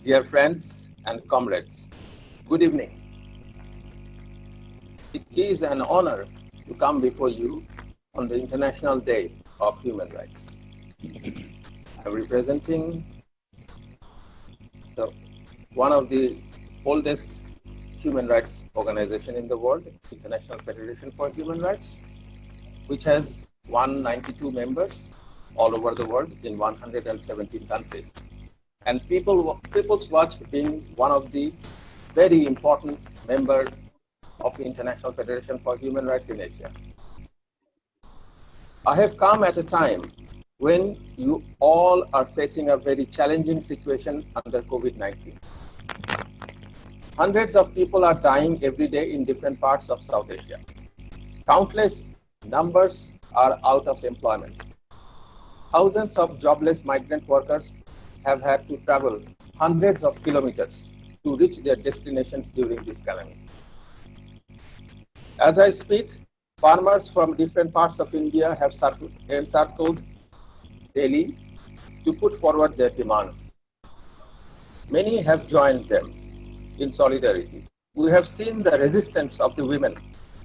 Dear friends and comrades, good evening. It is an honor to come before you on the International Day of Human Rights. I'm representing one of the oldest human rights organization in the world, International Federation for Human Rights, which has 192 members all over the world in 117 countries. And People's Watch being one of the very important members of the International Federation for Human Rights in Asia. I have come at a time when you all are facing a very challenging situation under COVID-19. Hundreds of people are dying every day in different parts of South Asia. Countless numbers are out of employment. Thousands of jobless migrant workers have had to travel hundreds of kilometers to reach their destinations during this calamity. As I speak, farmers from different parts of India have encircled Delhi to put forward their demands. Many have joined them in solidarity. We have seen the resistance of the women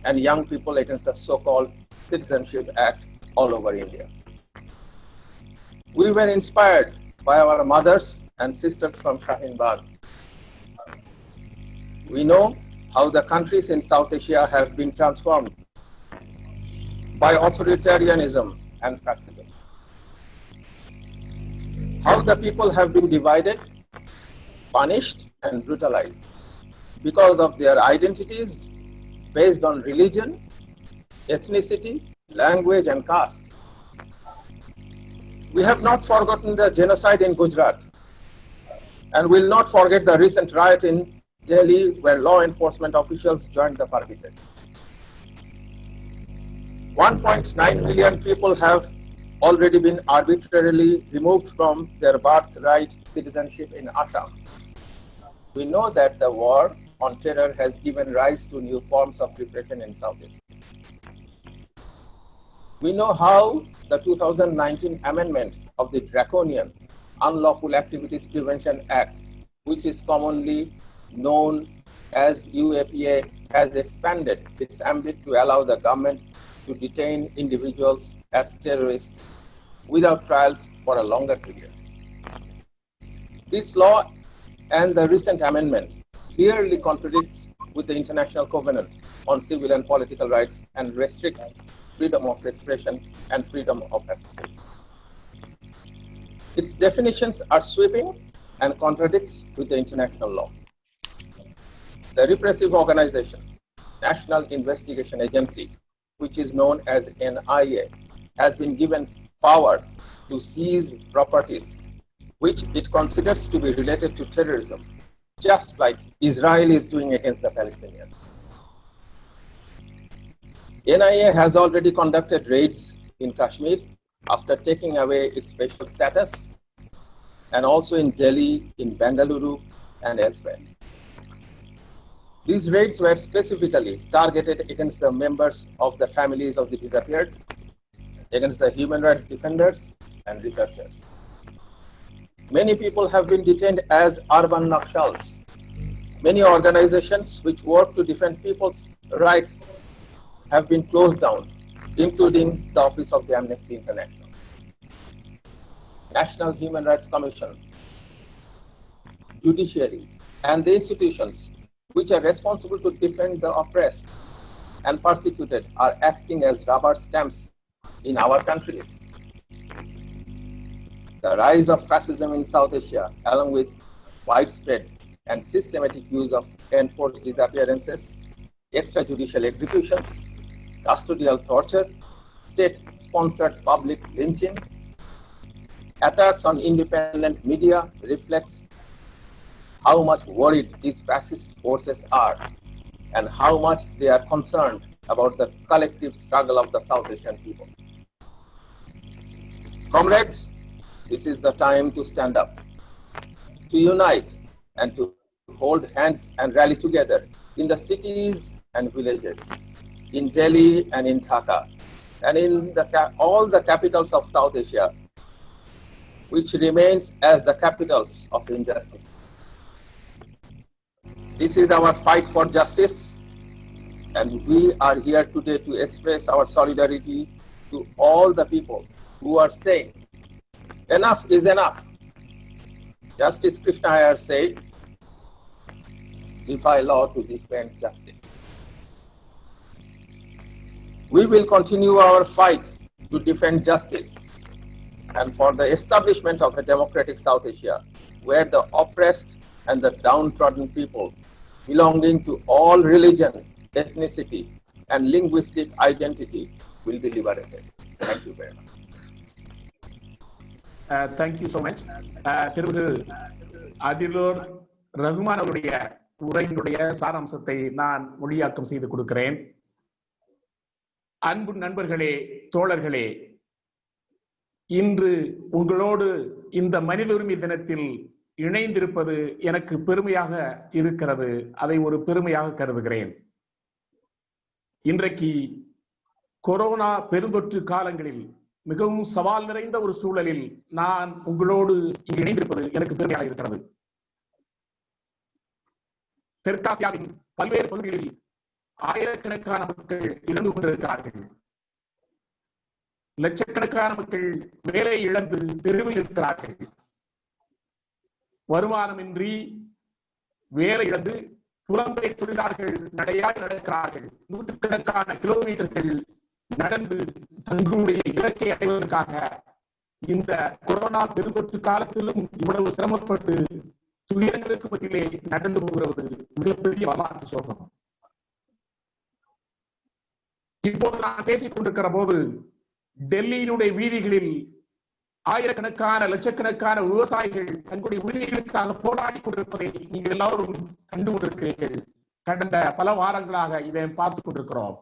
and young people against the so-called Citizenship Act all over India. We were inspired by our mothers and sisters from Shaheen Bagh. We know how the countries in South Asia have been transformed by authoritarianism and fascism. How the people have been divided, punished, and brutalized because of their identities based on religion, ethnicity, language, and caste. We have not forgotten the genocide in Gujarat and will not forget the recent riot in Delhi where law enforcement officials joined the perpetrators. 1.9 million people have already been arbitrarily removed from their birthright citizenship in Assam. We know that the war on terror has given rise to new forms of repression in South Asia. We know how the 2019 amendment of the draconian Unlawful Activities Prevention Act, which is commonly known as UAPA, has expanded its ambit to allow the government to detain individuals as terrorists without trials for a longer period. This law and the recent amendment clearly contradicts with the International Covenant on Civil and Political Rights and restricts freedom of expression and freedom of association. Its definitions are sweeping and contradicts with the international law. The repressive organization, National Investigation Agency, which is known as NIA, has been given power to seize properties which it considers to be related to terrorism, just like Israel is doing against the Palestinians. NIA has already conducted raids in Kashmir after taking away its special status, and also in Delhi, in Bengaluru, and elsewhere. These raids were specifically targeted against the members of the families of the disappeared, against the human rights defenders and researchers. Many people have been detained as urban Nakshals. Many organizations which work to defend people's rights have been closed down, including the Office of the Amnesty International. National Human Rights Commission, judiciary, and the institutions which are responsible to defend the oppressed and persecuted are acting as rubber stamps in our countries. The rise of fascism in South Asia, along with widespread and systematic use of enforced disappearances, extrajudicial executions, custodial torture, state-sponsored public lynching, attacks on independent media reflects how much worried these fascist forces are and how much they are concerned about the collective struggle of the South Asian people. Comrades, this is the time to stand up, to unite, and to hold hands and rally together in the cities and villages, in Delhi and in Dhaka, and in all the capitals of South Asia, which remains as the capitals of injustice. This is our fight for justice, and we are here today to express our solidarity to all the people who are saying, enough is enough. Justice Krishna Iyer said, defy law to defend justice. We will continue our fight to defend justice and for the establishment of a democratic South Asia, where the oppressed and the downtrodden people belonging to all religion, ethnicity, and linguistic identity will be liberated. Thank you very much. Thank you so much. திரு அதிலூர் ரகுமான் அவருடைய உரையினுடைய சாராம்சத்தை நான் மொழியாக்கம் செய்து கொடுக்கிறேன். அன்பு நண்பர்களே, தோழர்களே, இன்று உங்களோடு இந்த மனித உரிமை தினத்தில் இணைந்திருப்பது எனக்கு பெருமையாக இருக்கிறது. அதை ஒரு பெருமையாக கருதுகிறேன். இன்றைக்கு கொரோனா பெருந்தொற்று காலங்களில் மிகவும் சவால் நிறைந்த ஒரு சூழலில் நான் உங்களோடு இணைந்திருப்பது எனக்கு பெருமையாக இருக்கிறது. தெற்காசியாவின் பல்வேறு பகுதிகளில் ஆயிரக்கணக்கான மக்கள் இழந்து கொண்டிருக்கிறார்கள். லட்சக்கணக்கான மக்கள் வேலை இழந்து தெருவில் இருக்கிறார்கள். வருமானமின்றி வேலை இழந்து புலம்பெயர் தொழிலாளர்கள் நடையாக நடக்கிறார்கள். நூற்றுக்கணக்கான கிலோமீட்டர்கள் நடந்து தங்களுடைய இலக்கை அடைவதற்காக இந்த கொரோனா பெருந்தொற்று காலத்திலும் இவ்வளவு சிரமப்பட்டு துயரங்களுக்கு மத்தியிலே நடந்து போகிறது மிகப்பெரிய வரலாற்று சோகம். இப்போது நான் பேசிக் கொண்டிருக்கிற போது டெல்லியினுடைய வீதிகளில் ஆயிரக்கணக்கான லட்சக்கணக்கான விவசாயிகள் தங்களுடைய உரிமைகளுக்காக போராடி கொண்டிருப்பதை நீங்கள் எல்லாரும் கண்டு கொண்டிருக்கிறீர்கள். கடந்த பல வாரங்களாக இதை பார்த்துக் கொண்டிருக்கிறோம்.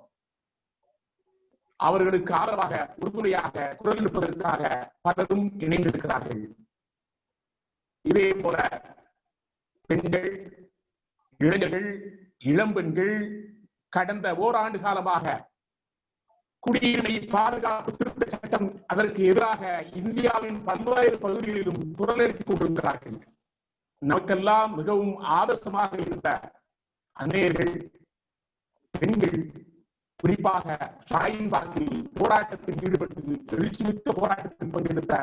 அவர்களுக்கு ஆதரவாக உறுதுணையாக குரல் எழுப்பதற்காக பலரும் இணைந்திருக்கிறார்கள். இதே போல பெண்கள், இளைஞர்கள், இளம்பெண்கள் கடந்த ஓராண்டு காலமாக குடியுரிமை பாதுகாப்பு திருத்த சட்டம் அதற்கு எதிராக இந்தியாவின் பல்வேறு பகுதிகளிலும் குரல் எழுப்பிக் கொண்டிருக்கிறார்கள். நமக்கெல்லாம் மிகவும் ஆதர்சமாக இருந்த அன்னையர்கள், பெண்கள், குறிப்பாக ஷாயின் பாக்கில் போராட்டத்தில் ஈடுபட்டு எழுச்சிமிக்க போராட்டத்தில் பங்கெடுத்த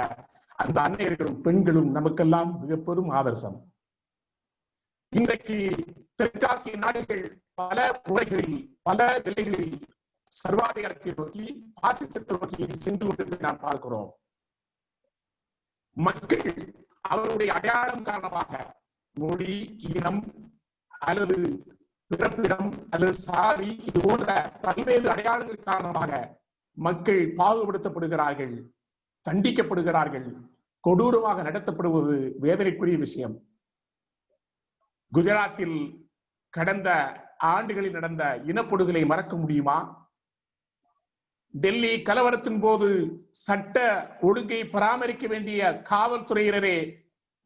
அந்த அன்னையர்களும் பெண்களும் நமக்கெல்லாம் மிக பெரும் ஆதர்சம். இன்றைக்கு தெற்காசிய நாடுகள் பல முறைகளில் பல நிலைகளில் சர்வாதிகாரத்தை நோக்கி பாசிசத்தை நோக்கி சென்று கொண்டிருப்பதை நாம் பார்க்கிறோம். மக்கள் அவருடைய அடையாளம் காரணமாக மொழி, இனம் அல்லது பிறப்பிடம் அல்லது சாதி இது போன்ற பல்வேறு அடையாளங்கள் காரணமாக மக்கள் பாகுபடுத்தப்படுகிறார்கள், தண்டிக்கப்படுகிறார்கள், கொடூரமாக நடத்தப்படுவது வேதனைக்குரிய விஷயம். குஜராத்தில் கடந்த ஆண்டுகளில் நடந்த இனப்படுகொலை மறக்க முடியுமா? டெல்லி கலவரத்தின் போது சட்ட ஒழுங்கை பராமரிக்க வேண்டிய காவல்துறையினரே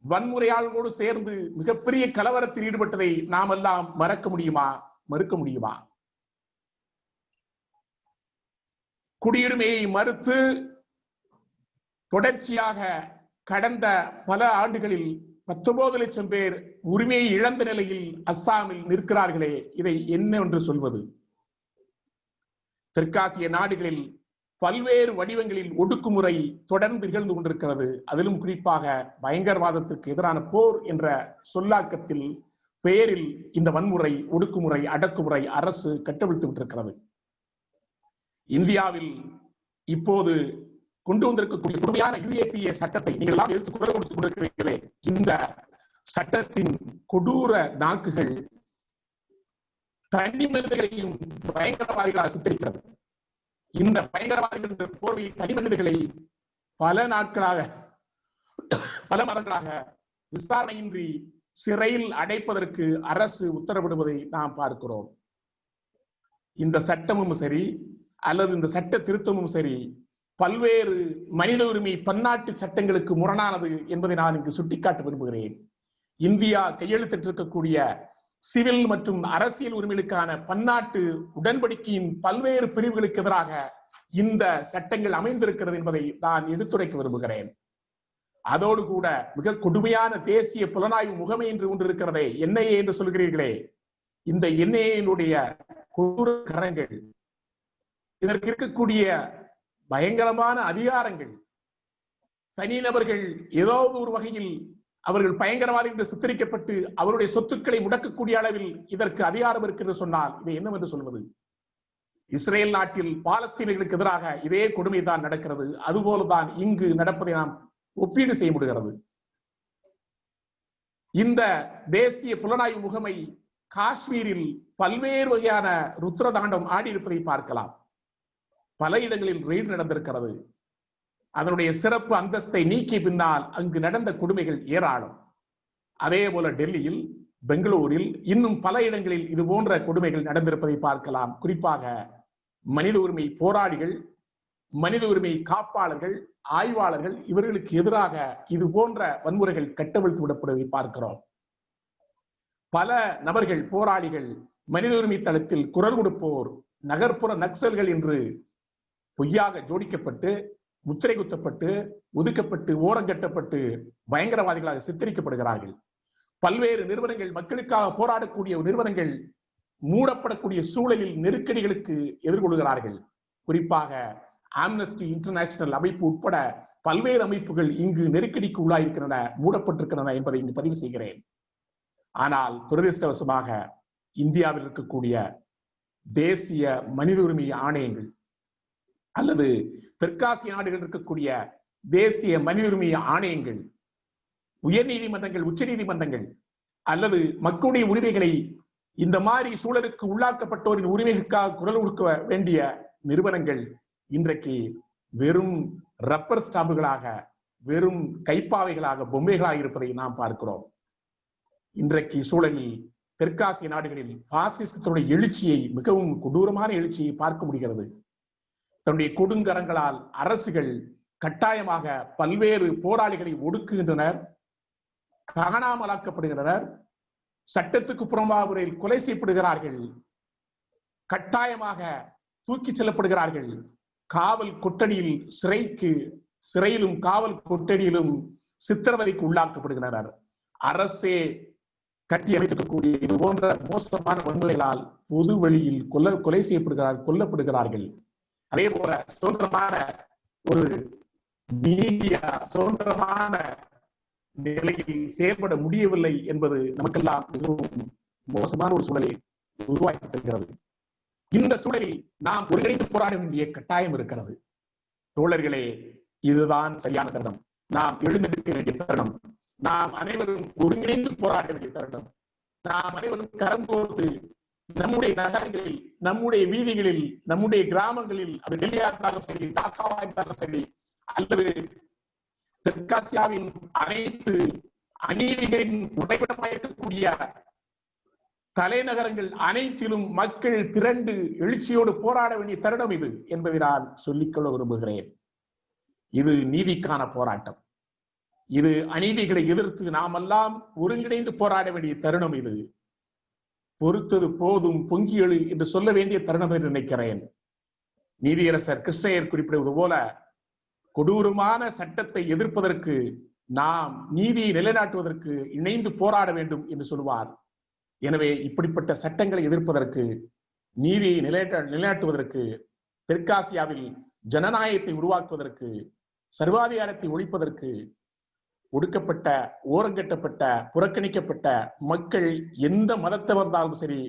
வன்முறையாளர்களோடு சேர்ந்து மிகப்பெரிய கலவரத்தில் ஈடுபட்டதை நாம் எல்லாம் மறக்க முடியுமா? மறுக்க முடியுமா? குடியுரிமையை மறுத்து தொடர்ச்சியாக கடந்த பல ஆண்டுகளில் 19 லட்சம் பேர் உரிமையை இழந்த நிலையில் அஸ்ஸாமில் நிற்கிறார்களே, இதை என்னவென்று சொல்வது? தெற்காசிய நாடுகளில் பல்வேறு வடிவங்களில் ஒடுக்குமுறை தொடர்ந்து நிகழ்ந்து கொண்டிருக்கிறது. அதிலும் குறிப்பாக பயங்கரவாதத்திற்கு எதிரான போர் என்ற சொல்லாக்கத்தில் பெயரில் இந்த வன்முறை, ஒடுக்குமுறை, அடக்குமுறை அரசு கட்டவிழ்த்து விட்டிருக்கிறது. இந்தியாவில் இப்போது கொண்டு வந்திருக்கக்கூடிய கொடுமையான UAPA சட்டத்தை நீங்கள் எல்லாம் எதிர்த்து குரல் கொடுத்துக் கொண்டிருக்கிறீர்களே, இந்த சட்டத்தின் கொடூர நாக்குகள் தனி மனிதர்களையும் பயங்கரவாதிகளாக சித்தரிக்கிறது. இந்த பயங்கரவாதிகள் என்ற போர்வையில் தனி மனிதர்களை பல நாட்களாக பல மாதங்களாக விசாரணையின்றி சிறையில் அடைப்பதற்கு அரசு உத்தரவிடுவதை நாம் பார்க்கிறோம். இந்த சட்டமும் சரி அல்லது இந்த சட்ட திருத்தமும் சரி பல்வேறு மனித உரிமை பன்னாட்டு சட்டங்களுக்கு முரணானது என்பதை நான் இங்கு சுட்டிக்காட்ட விரும்புகிறேன். இந்தியா கையெழுத்திட்டிருக்கக்கூடிய சிவில் மற்றும் அரசியல் உரிமைகளுக்கான பன்னாட்டு உடன்படிக்கையின் பல்வேறு பிரிவுகளுக்கு எதிராக இந்த சட்டங்கள் அமைந்திருக்கிறது என்பதை நான் எடுத்துரைக்க விரும்புகிறேன். அதோடு கூட மிக கொடுமையான தேசிய புலனாய்வு முகமை என்று ஒன்று இருக்கிறதே, NIA என்று சொல்கிறீர்களே, இந்த என்ஐஏனுடைய கொடூர கரங்கள், இதற்கு இருக்கக்கூடிய பயங்கரமான அதிகாரங்கள், தனிநபர்கள் ஏதாவது ஒரு வகையில் அவர்கள் பயங்கரவாதி என்று சித்தரிக்கப்பட்டு அவருடைய சொத்துக்களை முடக்கக்கூடிய அளவில் இதற்கு அதிகாரம் இருக்கிறது சொன்னால் இதை என்னவென்று சொல்வது? இஸ்ரேல் நாட்டில் பாலஸ்தீனர்களுக்கு எதிராக இதே கொடுமை தான் நடக்கிறது. அதுபோலதான் இங்கு நடப்பதை நாம் ஒப்பீடு செய்ய முடிகிறது. இந்த தேசிய புலனாய்வு முகமை காஷ்மீரில் பல்வேறு வகையான ருத்ரதாண்டம் ஆடி இருப்பதை பார்க்கலாம். பல இடங்களில் ரெய்டு நடந்திருக்கிறது. அதனுடைய சிறப்பு அந்தஸ்தை நீக்கிய பின்னால் அங்கு நடந்த கொடுமைகள் ஏராளம். அதே போல டெல்லியில், பெங்களூரில், இன்னும் பல இடங்களில் இது போன்ற கொடுமைகள் நடந்திருப்பதை பார்க்கலாம். குறிப்பாக மனித உரிமை போராளிகள், மனித உரிமை காப்பாளர்கள், ஆய்வாளர்கள் இவர்களுக்கு எதிராக இது போன்ற வன்முறைகள் கட்டவிழ்த்து விடப்படுவதை பார்க்கிறோம். பல நபர்கள், போராளிகள், மனித உரிமை தளத்தில் குரல் கொடுப்போர் நகர்ப்புற நக்சல்கள் என்று பொய்யாக ஜோடிக்கப்பட்டு, முத்திரை குத்தப்பட்டு, ஒதுக்கப்பட்டு, ஓரங்கட்டப்பட்டு பயங்கரவாதிகளாக சித்தரிக்கப்படுகிறார்கள். பல்வேறு நிறுவனங்கள், மக்களுக்காக போராடக்கூடிய நிறுவனங்கள் மூடப்படக்கூடிய சூழலில் நெருக்கடிகளுக்கு எதிர்கொள்கிறார்கள். குறிப்பாக ஆம்னஸ்டி இன்டர்நேஷனல் அமைப்பு உட்பட பல்வேறு அமைப்புகள் இங்கு நெருக்கடிக்கு உள்ளாயிருக்கின்றன, மூடப்பட்டிருக்கின்றன என்பதை இங்கு பதிவு செய்கிறேன். ஆனால் துரதிருஷ்டவசமாக இந்தியாவில் இருக்கக்கூடிய தேசிய மனித உரிமை ஆணையங்கள் அல்லது தெற்காசிய நாடுகள் இருக்கக்கூடிய தேசிய மனித உரிமை ஆணையங்கள், உயர் நீதிமன்றங்கள், உச்ச நீதிமன்றங்கள் அல்லது மக்களுடைய உரிமைகளை இந்த மாதிரி சூழலுக்கு உள்ளாக்கப்பட்டோரின் உரிமைகளுக்காக குரல் கொடுக்க வேண்டிய நிறுவனங்கள் இன்றைக்கு வெறும் ரப்பர் ஸ்டாம்புகளாக, வெறும் கைப்பாவைகளாக, பொம்மைகளாக இருப்பதை நாம் பார்க்கிறோம். இன்றைக்கு சூழலில் தெற்காசிய நாடுகளில் பாசிசத்துடைய எழுச்சியை, மிகவும் கொடூரமான எழுச்சியை பார்க்க முடிகிறது. தன்னுடைய கொடுங்கரங்களால் அரசுகள் கட்டாயமாக பல்வேறு போராளிகளை ஒடுக்குகின்றனர், காணாமலாக்கப்படுகின்றனர், சட்டத்துக்கு புறம்பாக முறையில் கொலை செய்யப்படுகிறார்கள், கட்டாயமாக தூக்கிச் செல்லப்படுகிறார்கள், காவல் கொட்டடியில் சிறையிலும் காவல் கொட்டடியிலும் சித்திரவதைக்கு உள்ளாக்கப்படுகின்றனர். அரசே கட்டி அமைத்திருக்கக்கூடிய இது போன்ற மோசமான வன்முறைகளால் பொது வழியில் கொலை செய்யப்படுகிறார்கள், கொல்லப்படுகிறார்கள். அதே போல சுதந்திரமான ஒரு மீடியா சுதந்திரமான நிலையில் செயல்பட முடியவில்லை என்பது நமக்கெல்லாம் மிகவும் மோசமான ஒரு சூழலை உருவாக்கி தருகிறது. இந்த சூழலில் நாம் ஒருங்கிணைந்து போராட வேண்டிய கட்டாயம் இருக்கிறது. தோழர்களே, இதுதான் சரியான தருணம். நாம் எழுந்திருக்க வேண்டிய தருணம். நாம் அனைவரும் ஒருங்கிணைந்து போராட வேண்டிய தருணம். நாம் அனைவரும் கரம் கோர்த்து நம்முடைய நகரங்களில், நம்முடைய வீதிகளில், நம்முடைய கிராமங்களில், அது டெல்லியா இருந்தாலும் சரி, டாக்காவா இருந்தாலும் சரி, அல்லது தெற்காசியாவின் அனைத்து அநீதிகளின் உறைவிடமாக இருக்கக்கூடிய தலைநகரங்கள் அனைத்திலும் மக்கள் திரண்டு எழுச்சியோடு போராட வேண்டிய தருணம் இது என்பதை நான் சொல்லிக்கொள்ள விரும்புகிறேன். இது நீதிக்கான போராட்டம். இது அநீதிகளை எதிர்த்து நாமெல்லாம் ஒருங்கிணைந்து போராட வேண்டிய தருணம். இது பொறுத்தது போதும், பொங்கி எழு என்று சொல்ல வேண்டிய தருணம் என்று நினைக்கிறேன். நீதியரசர் கிருஷ்ணய்யர் குறிப்பிடுவது போல கொடூரமான சட்டத்தை எதிர்ப்பதற்கு, நாம் நீதியை நிலைநாட்டுவதற்கு இணைந்து போராட வேண்டும் என்று சொல்வார். எனவே இப்படிப்பட்ட சட்டங்களை எதிர்ப்பதற்கு, நீதியை நிலைநாட்டுவதற்கு, தெற்காசியாவில் ஜனநாயகத்தை உருவாக்குவதற்கு, சர்வாதிகாரத்தை ஒழிப்பதற்கு, ஒடுக்கப்பட்ட, ஓரங்கட்டப்பட்ட, புறக்கணிக்கப்பட்ட மக்கள் எந்த மதத்தவர் இருந்தாலும் சரி,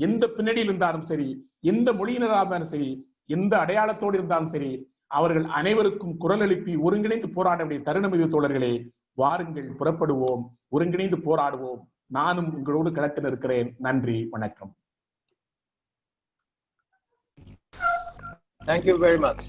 எந்த பின்னணியில் இருந்தாலும் சரி, எந்த மொழியினராக இருந்தாலும் சரி, எந்த அடையாளத்தோடு இருந்தாலும் சரி, அவர்கள் அனைவருக்கும் குரல் எழுப்பி ஒருங்கிணைந்து போராட வேண்டிய தருணம் இது. தோழர்களே, வாருங்கள், புறப்படுவோம், ஒருங்கிணைந்து போராடுவோம். நானும் உங்களோடு களத்தில் இருக்கிறேன். நன்றி, வணக்கம். Thank you very much.